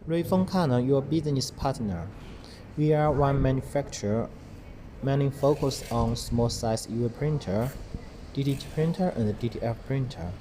Refinecolor, your business partner. We are one manufacturer, mainly focused on small-size UV printer, DTG printer, and DTF printer.